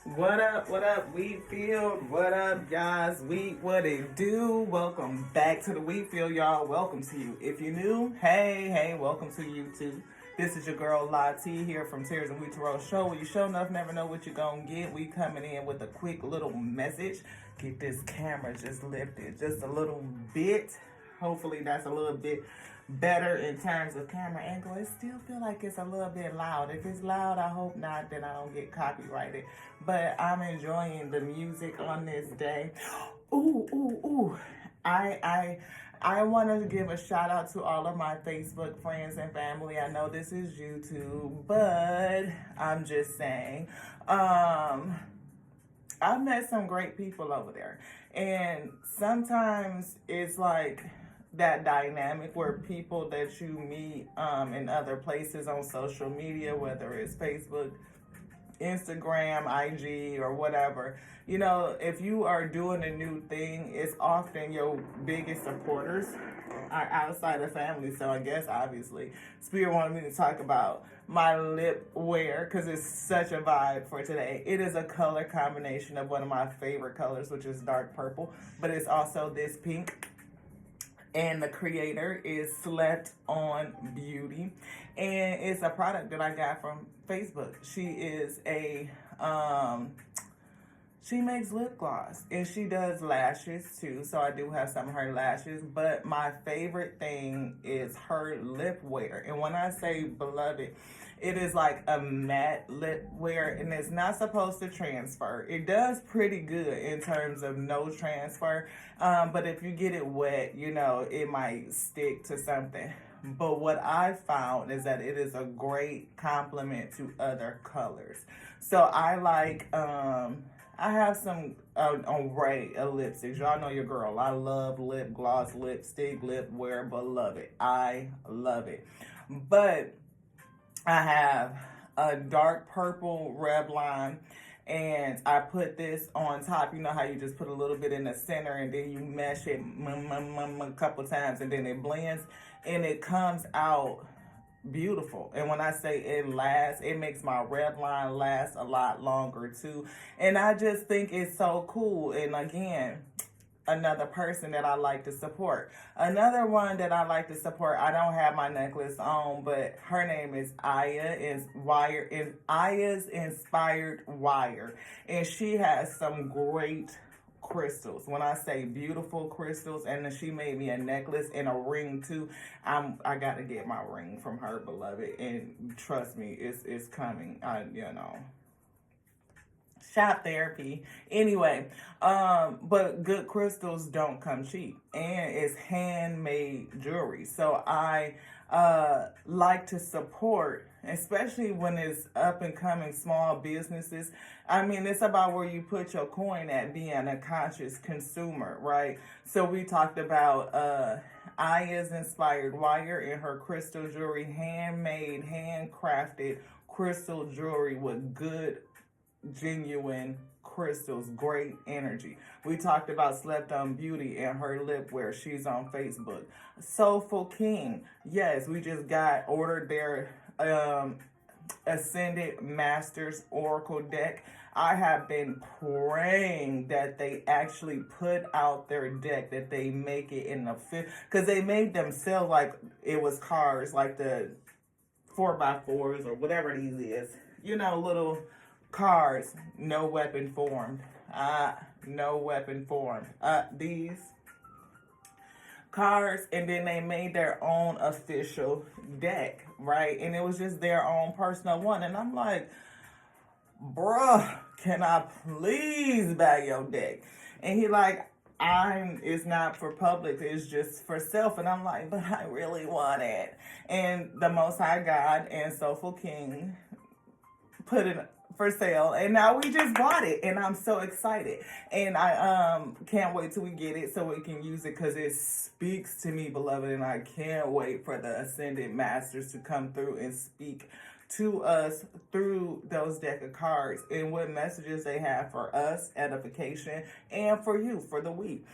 What up, Wheatfield? What up, guys? What it do? Welcome back to the Wheatfield, y'all. Welcome to you. If you're new, hey, welcome to you too. This is your girl, La T, here from Tears and Wheat Roll Show, where you show enough never know what you're gonna get. We coming in with a quick little message. Get this camera just lifted just a little bit. Hopefully that's a little bit better in terms of camera angle. It still feel like it's a little bit loud. If it's loud, I hope not, then I don't get copyrighted. But I'm enjoying the music on this day. Ooh. I want to give a shout out to all of my Facebook friends and family. I know this is YouTube, but I'm just saying, I've met some great people over there. And sometimes it's like that dynamic where people that you meet in other places on social media, whether it's Facebook, Instagram, IG, or whatever, you know, if you are doing a new thing, it's often your biggest supporters are outside of family. So I guess obviously Spirit wanted me to talk about my lip wear because it's such a vibe for today. It is a color combination of one of my favorite colors, which is dark purple, but it's also this pink. And the creator is Slept On Beauty, and it's a product that I got from Facebook. She is she makes lip gloss and she does lashes too, so I do have some of her lashes, but my favorite thing is her lip wear. And when I say beloved, it is like a matte lip wear, and it's not supposed to transfer. It does pretty good in terms of no transfer, but if you get it wet, you know, it might stick to something. But what I found is that it is a great complement to other colors. So I like, I have some array of lipsticks. Y'all know your girl. I love lip gloss, lipstick, lip wear, beloved. I love it. But I have a dark purple Revlon, and I put this on top. You know how you just put a little bit in the center and then you mesh it a couple times and then it blends and it comes out beautiful. And when I say it lasts, it makes my Revlon last a lot longer too. And I just think it's so cool. And again, another person that I like to support. Another one that I like to support, I don't have my necklace on, but her name is Aya's Inspired Wire. And she has some great crystals. When I say beautiful crystals, and then she made me a necklace and a ring too. I got to get my ring from her, beloved, and trust me, it's coming. Shop therapy. Anyway, but good crystals don't come cheap, and it's handmade jewelry. So I like to support, especially when it's up and coming small businesses. I mean, it's about where you put your coin at, being a conscious consumer, right? So we talked about Aya's Inspired Wire and her crystal jewelry, handmade, handcrafted crystal jewelry with good genuine crystals, great energy. We talked about Slept On Beauty and her lip wear. She's on Facebook. Soulful King, yes, we just ordered their Ascended Masters Oracle deck. I have been praying that they actually put out their deck, that they make it in the fifth, because they made them sell like it was cars, like the 4x4s or whatever these is, you know, little cards. No weapon formed. No weapon formed. These cards, and then they made their own official deck, right? And it was just their own personal one. And I'm like, bruh, can I please buy your deck? And he like, it's not for public, it's just for self. And I'm like, but I really want it. And the Most High God and Soulful King put it for sale, and now we just bought it, and I'm so excited, and I can't wait till we get it so we can use it, because it speaks to me, beloved, and I can't wait for the Ascended Masters to come through and speak to us through those deck of cards and what messages they have for us, edification, and for you, for the week.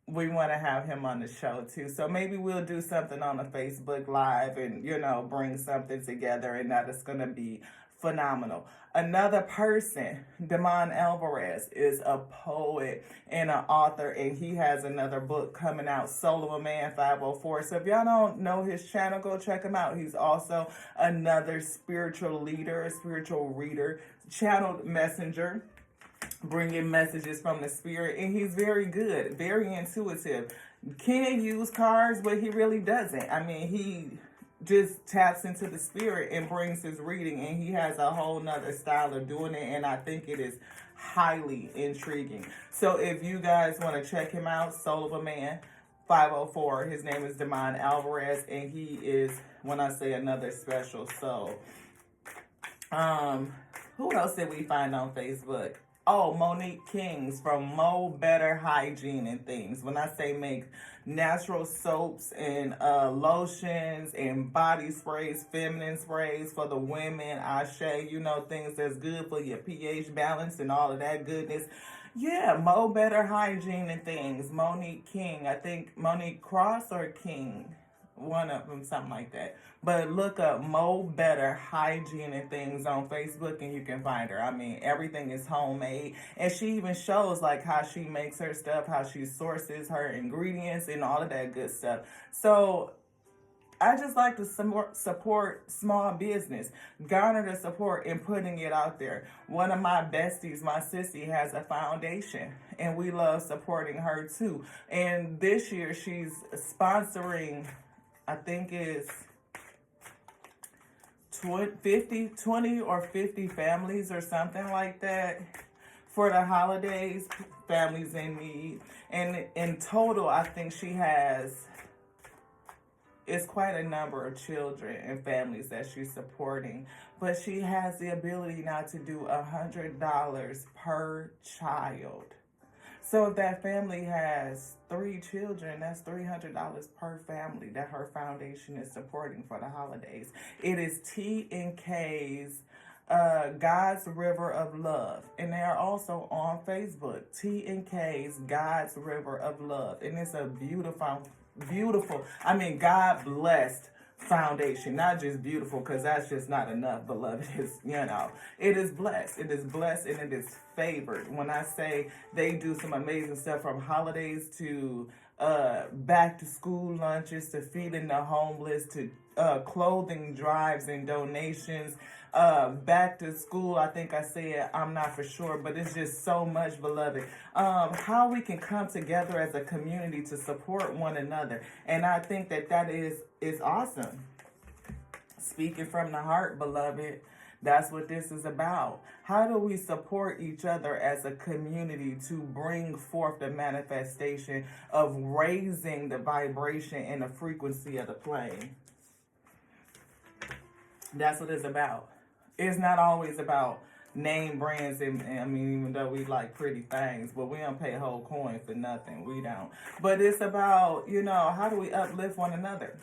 We want to have him on the show too. So maybe we'll do something on a Facebook Live and, you know, bring something together, and that is going to be phenomenal. Another person, Damon Alvarez, is a poet and an author, and he has another book coming out, Soul of a Man 504. So if y'all don't know his channel, go check him out. He's also another spiritual leader, a spiritual reader, channeled messenger, bringing messages from the spirit, and he's very good, very intuitive. Can use cards, but he really doesn't. I mean, he just taps into the spirit and brings his reading, and he has a whole nother style of doing it, and I think it is highly intriguing. So if you guys want to check him out, Soul of a Man 504, his name is Damon Alvarez, and he is, when I say another special soul. Who else did we find on Facebook? Oh, Monique Kings from Mo Better Hygiene and Things. When I say make natural soaps and lotions and body sprays, feminine sprays for the women, Ashe, you know, things that's good for your pH balance and all of that goodness. Yeah, Mo Better Hygiene and Things. Monique King. I think Monique Cross or King. One of them, something like that. But look up Mo Better Hygiene and Things on Facebook and you can find her. I mean, everything is homemade. And she even shows like how she makes her stuff, how she sources her ingredients and all of that good stuff. So I just like to support small business, garner the support and putting it out there. One of my besties, my sissy, has a foundation and we love supporting her too. And this year she's sponsoring, I think it's 20 or 50 families or something like that for the holidays, families in need. And in total, I think she has, it's quite a number of children and families that she's supporting. But she has the ability now to do $100 per child. So if that family has 3 children, that's $300 per family that her foundation is supporting for the holidays. It is T&K's God's River of Love. And they are also on Facebook, T&K's God's River of Love. And it's a beautiful, I mean, God blessed foundation, not just beautiful, because that's just not enough, beloved. It's, you know, it is blessed. It is blessed and it is favored. When I say they do some amazing stuff from holidays to back to school lunches to feeding the homeless to clothing drives and donations, back to school, I think I said, I'm not for sure, but it's just so much, beloved. How we can come together as a community to support one another. And I think that is awesome. Speaking from the heart, beloved, that's what this is about. How do we support each other as a community to bring forth the manifestation of raising the vibration and the frequency of the plane? That's what it's about. It's not always about name brands, and I mean, even though we like pretty things, but we don't pay a whole coin for nothing. We don't. But it's about, you know, how do we uplift one another?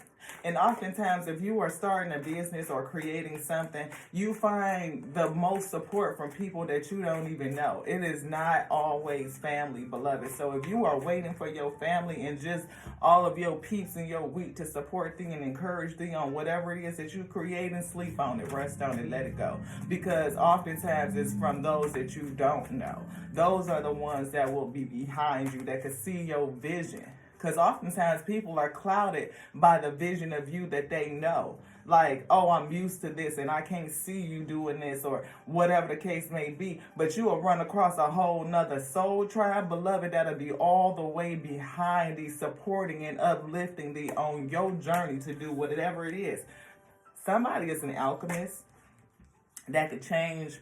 And oftentimes, if you are starting a business or creating something, you find the most support from people that you don't even know. It is not always family, beloved. So if you are waiting for your family and just all of your peeps and your week to support thee and encourage thee on whatever it is that you create, and sleep on it, rest on it, let it go. Because oftentimes it's from those that you don't know. Those are the ones that will be behind you, that can see your vision. Because oftentimes people are clouded by the vision of you that they know. Like, oh, I'm used to this and I can't see you doing this or whatever the case may be. But you will run across a whole nother soul tribe, beloved, that'll be all the way behind thee, supporting and uplifting thee on your journey to do whatever it is. Somebody is an alchemist that could change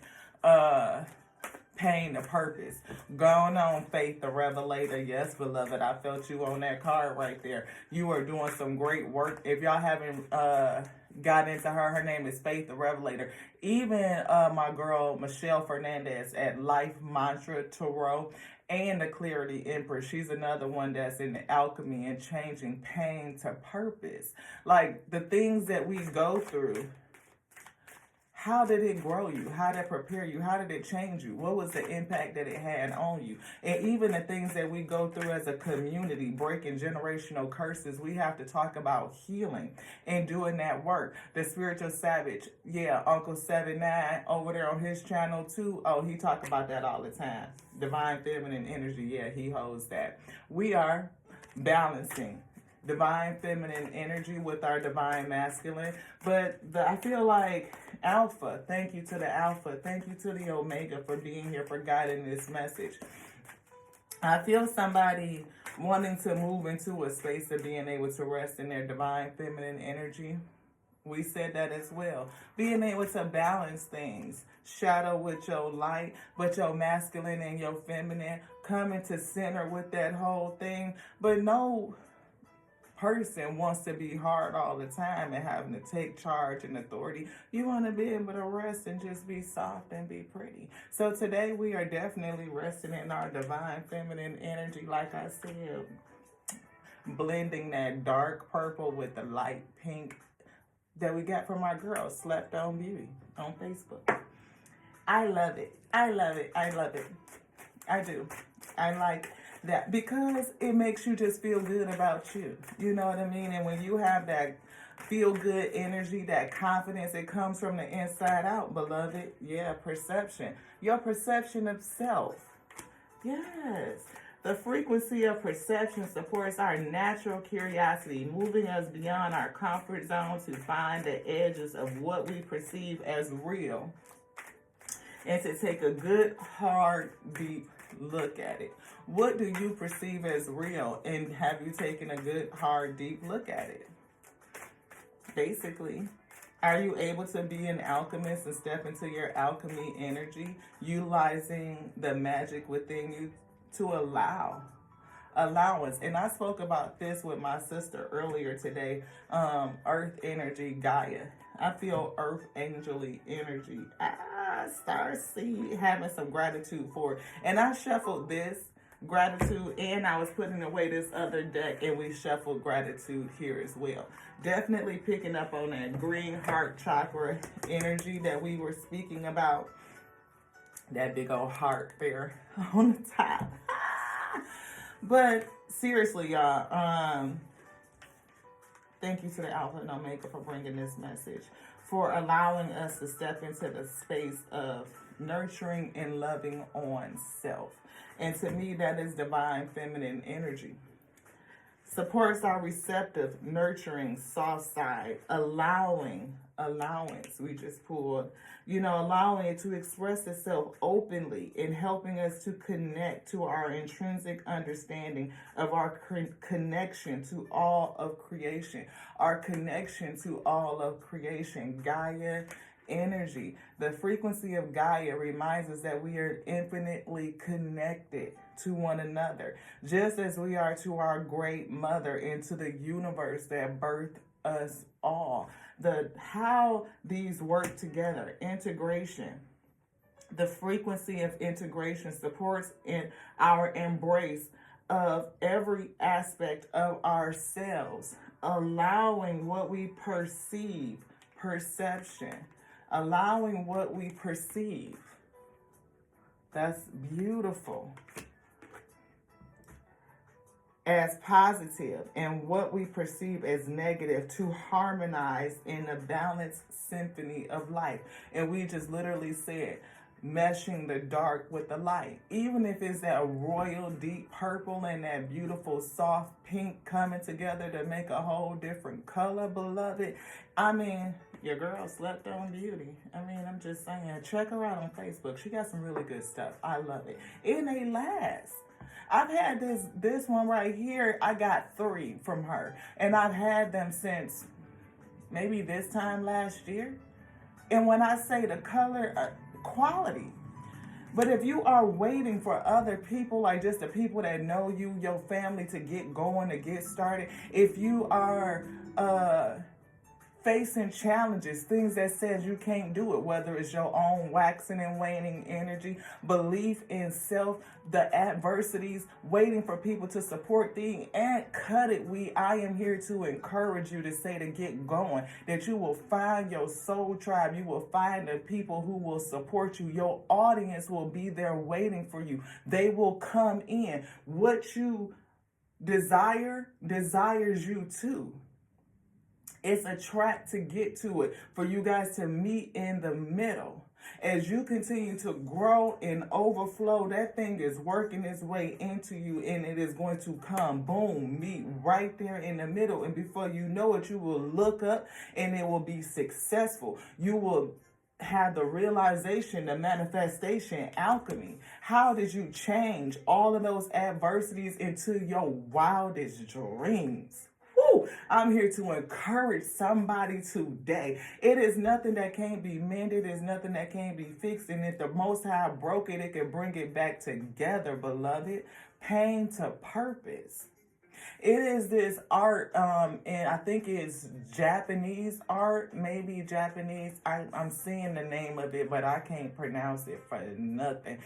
pain to purpose. Going on, Faith the Revelator. Yes, beloved, I felt you on that card right there. You are doing some great work. If y'all haven't got into her name is Faith the Revelator. Even my girl Michelle Fernandez at Life Mantra Tarot and the Clarity Empress. She's another one that's in the alchemy and changing pain to purpose. Like the things that we go through, How did it grow you? How did it prepare you? How did it change you? What was the impact that it had on you? And even the things that we go through as a community, breaking generational curses, we have to talk about healing and doing that work. The Spiritual Savage, yeah, Uncle 79 over there on his channel too. Oh, he talk about that all the time. Divine Feminine Energy, yeah, he holds that. We are balancing divine feminine energy with our divine masculine. But I feel like Alpha, thank you to the Alpha, thank you to the Omega for being here, for guiding this message. I feel somebody wanting to move into a space of being able to rest in their divine feminine energy. We said that as well. Being able to balance things. Shadow with your light, but your masculine and your feminine coming to center with that whole thing. But no person wants to be hard all the time and having to take charge and authority. You want to be able to rest and just be soft and be pretty. So today we are definitely resting in our divine feminine energy, like I said, blending that dark purple with the light pink that we got from our girl, Slept On Beauty, on Facebook. I love it. I love it. I love it. I do. I like that because it makes you just feel good about you. You know what I mean? And when you have that feel good energy, that confidence, it comes from the inside out, beloved. Yeah, perception. Your perception of self. Yes. The frequency of perception supports our natural curiosity, moving us beyond our comfort zone to find the edges of what we perceive as real and to take a good, hard, deep look at it. What do you perceive as real, and have you taken a good, hard, deep look at it? Basically, are you able to be an alchemist and step into your alchemy energy, utilizing the magic within you to allowance? And I spoke about this with my sister earlier today. Earth energy, Gaia. I feel earth angely energy. Star seed, having some gratitude for it. And I shuffled this gratitude, and I was putting away this other deck, and we shuffled gratitude here as well. Definitely picking up on that green heart chakra energy that we were speaking about. That big old heart there on the top. But seriously, y'all, thank you to the Alpha and Omega for bringing this message, for allowing us to step into the space of nurturing and loving on self. And to me, that is divine feminine energy. Supports our receptive, nurturing, soft side, allowance. We just pulled, allowing it to express itself openly and helping us to connect to our intrinsic understanding of our connection to all of creation. Our connection to all of creation. Gaia energy. The frequency of Gaia reminds us that we are infinitely connected to one another, just as we are to our great mother and to the universe that birthed us all. How these work together, integration. The frequency of integration supports in our embrace of every aspect of ourselves, allowing what we perceive, perception, allowing what we perceive. That's beautiful. As positive, and what we perceive as negative to harmonize in a balanced symphony of life. And we just literally said, meshing the dark with the light. Even if it's that royal deep purple and that beautiful soft pink coming together to make a whole different color, beloved. I mean, your girl Slept On Beauty. I mean, I'm just saying, check her out on Facebook. She got some really good stuff. I love it. And they last. I've had this one right here. I got 3 from her. And I've had them since maybe this time last year. And when I say the color, quality. But if you are waiting for other people, like just the people that know you, your family, to get going, to get started, if you are facing challenges, things that says you can't do it, whether it's your own waxing and waning energy, belief in self, the adversities, waiting for people to support thee, and cut it. I am here to encourage you to say to get going, that you will find your soul tribe. You will find the people who will support you. Your audience will be there waiting for you. They will come in. What you desires you too. It's a track to get to it, for you guys to meet in the middle. As you continue to grow and overflow, that thing is working its way into you, and it is going to come, boom, meet right there in the middle. And before you know it, you will look up and it will be successful. You will have the realization, the manifestation, alchemy. How did you change all of those adversities into your wildest dreams? Woo! I'm here to encourage somebody today. It is nothing that can't be mended. It's nothing that can't be fixed. And if the Most High broke it, it can bring it back together, beloved. Pain to purpose. It is this art, and I think it's Japanese art, maybe Japanese. I'm seeing the name of it, but I can't pronounce it for nothing.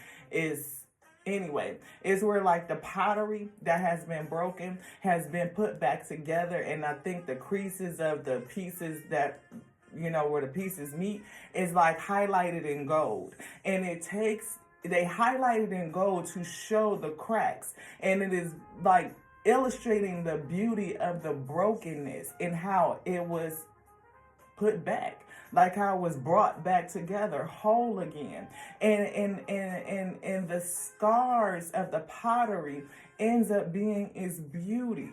Anyway, it's where like the pottery that has been broken has been put back together. And I think the creases of the pieces that, where the pieces meet is like highlighted in gold. And they highlight it in gold to show the cracks. And it is like illustrating the beauty of the brokenness and how it was put back. Like how it was brought back together whole again. And the scars of the pottery ends up being its beauty.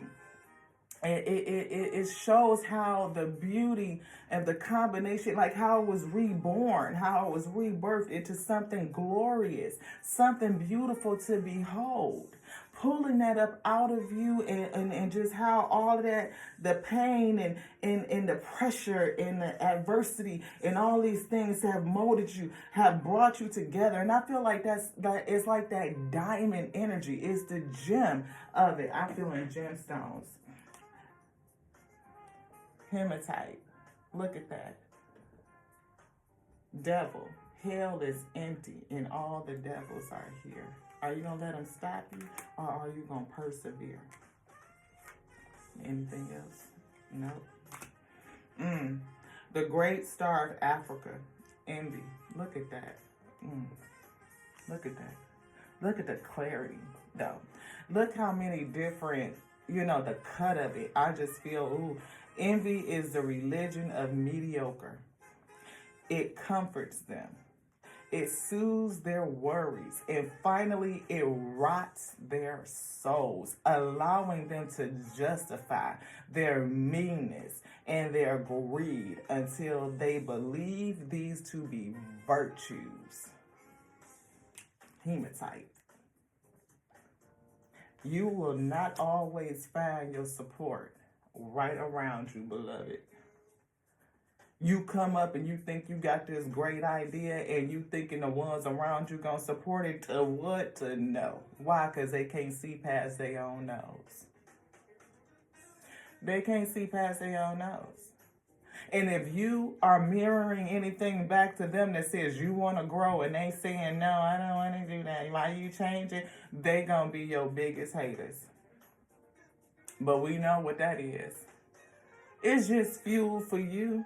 It shows how the beauty of the combination, like how it was reborn, how it was rebirthed into something glorious, something beautiful to behold. Pulling that up out of you and just how all of that, the pain and the pressure and the adversity and all these things have molded you, have brought you together. And I feel like it's like that diamond energy. It's the gem of it. I'm feeling gemstones. Hematite. Look at that. Devil. Hell is empty and all the devils are here. Are you going to let them stop you, or are you going to persevere? Anything else? No. The great star of Africa, envy. Look at that. Look at that. Look at the clarity, though. Look how many different, the cut of it. I just feel, envy is the religion of mediocre. It comforts them. It soothes their worries, and finally it rots their souls, allowing them to justify their meanness and their greed until they believe these to be virtues. Hematite. You will not always find your support right around you, beloved. You come up and you think you got this great idea and you thinking the ones around you gonna support it to what? To no. Why? Because they can't see past their own nose. They can't see past their own nose. And if you are mirroring anything back to them that says you want to grow and they saying, no, I don't want to do that, why you changing? They gonna be your biggest haters. But we know what that is. It's just fuel for you.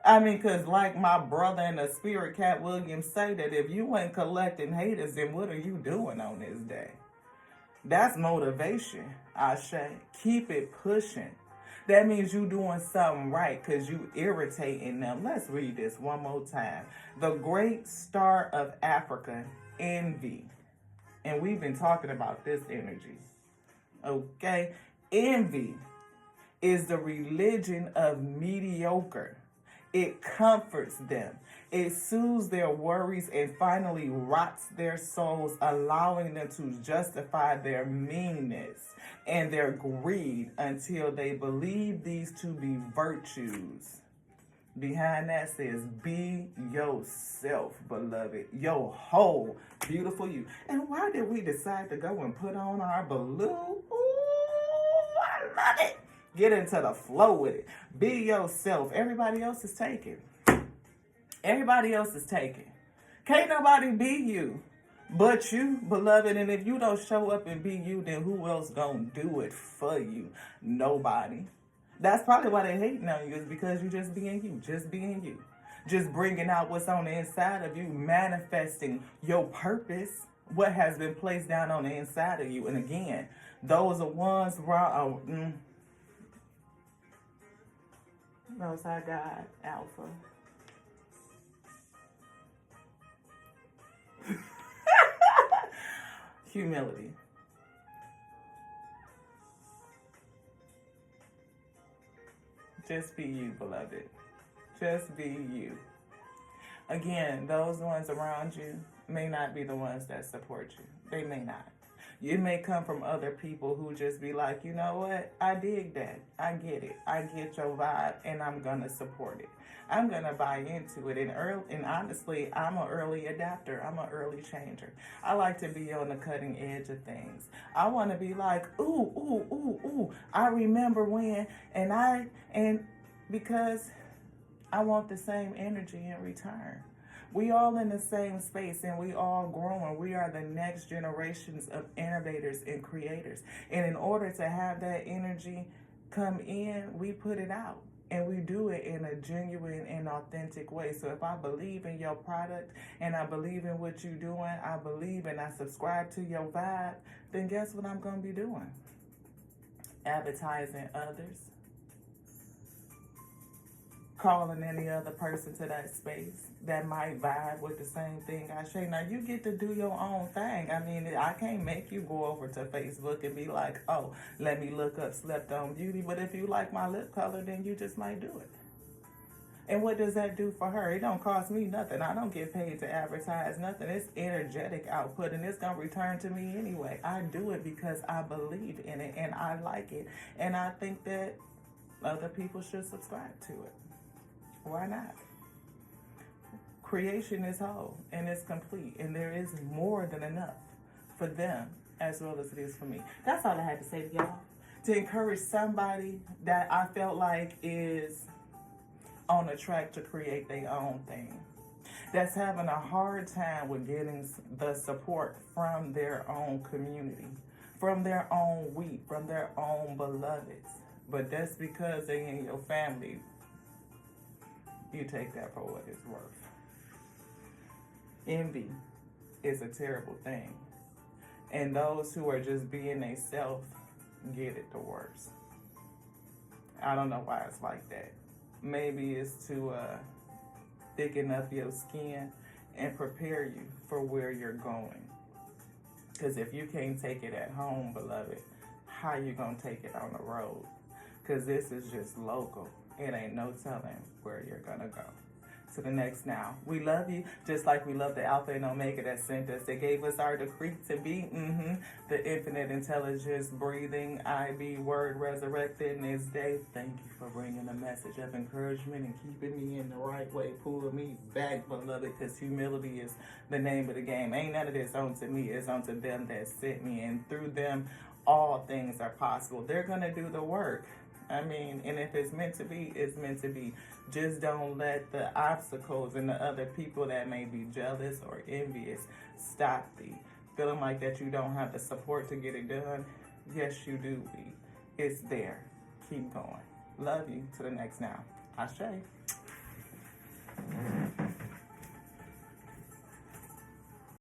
I mean, because like my brother in the spirit, Cat Williams, say that if you ain't collecting haters, then what are you doing on this day? That's motivation, Ashe. Keep it pushing. That means you doing something right because you irritating them. Let's read this one more time. The great star of Africa, envy. And we've been talking about this energy. Okay? Envy is the religion of mediocre. It comforts them. It soothes their worries and finally rots their souls, allowing them to justify their meanness and their greed until they believe these to be virtues. Behind that says, be yourself, beloved. Your whole beautiful you. And why did we decide to go and put on our balloon? Ooh, I love it. Get into the flow with it. Be yourself. Everybody else is taken. Everybody else is taken. Can't nobody be you but you, beloved. And if you don't show up and be you, then who else gonna do it for you? Nobody. That's probably why they hating on you, is because you just being you. Just being you. Just bringing out what's on the inside of you. Manifesting your purpose. What has been placed down on the inside of you. And again, those are ones Most High God, Alpha. Humility. Just be you, beloved. Just be you. Again, those ones around you may not be the ones that support you. They may not. It may come from other people who just be like, you know what? I dig that. I get it. I get your vibe, and I'm going to support it. I'm going to buy into it. And honestly, I'm an early adapter. I'm an early changer. I like to be on the cutting edge of things. I want to be like, ooh, ooh, ooh, ooh. I remember when, and because I want the same energy in return. We all in the same space, and we all growing. We are the next generations of innovators and creators. And in order to have that energy come in, we put it out. And we do it in a genuine and authentic way. So if I believe in your product and I believe in what you're doing, I believe and I subscribe to your vibe, then guess what I'm going to be doing? Advertising others. Calling any other person to that space that might vibe with the same thing I say. Now, you get to do your own thing. I mean, I can't make you go over to Facebook and be like, oh, let me look up Slept On Beauty. But if you like my lip color, then you just might do it. And what does that do for her? It don't cost me nothing. I don't get paid to advertise nothing. It's energetic output, and it's going to return to me anyway. I do it because I believe in it, and I like it. And I think that other people should subscribe to it. Why not? Creation is whole and it's complete, and there is more than enough for them as well as it is for me. That's all I had to say to y'all. To encourage somebody that I felt like is on a track to create their own thing, that's having a hard time with getting the support from their own community, from their own wheat, from their own beloveds. But that's because they in your family. You take that for what it's worth. Envy is a terrible thing. And those who are just being they self get it the worst. I don't know why it's like that. Maybe it's to thicken up your skin and prepare you for where you're going. Because if you can't take it at home, beloved, how you going to take it on the road? Because this is just local. It ain't no telling where you're going to go. To the next now. We love you just like we love the Alpha and Omega that sent us. They gave us our decree to be. The infinite intelligence, breathing, I-B, word resurrected in this day. Thank you for bringing a message of encouragement and keeping me in the right way. Pulling me back, beloved, because humility is the name of the game. Ain't none of this onto me. It's onto them that sent me. And through them, all things are possible. They're going to do the work. I mean, and if it's meant to be, it's meant to be. Just don't let the obstacles and the other people that may be jealous or envious stop thee. Feeling like that you don't have the support to get it done. Yes, you do, B. It's there. Keep going. Love you. To the next now. Ashe.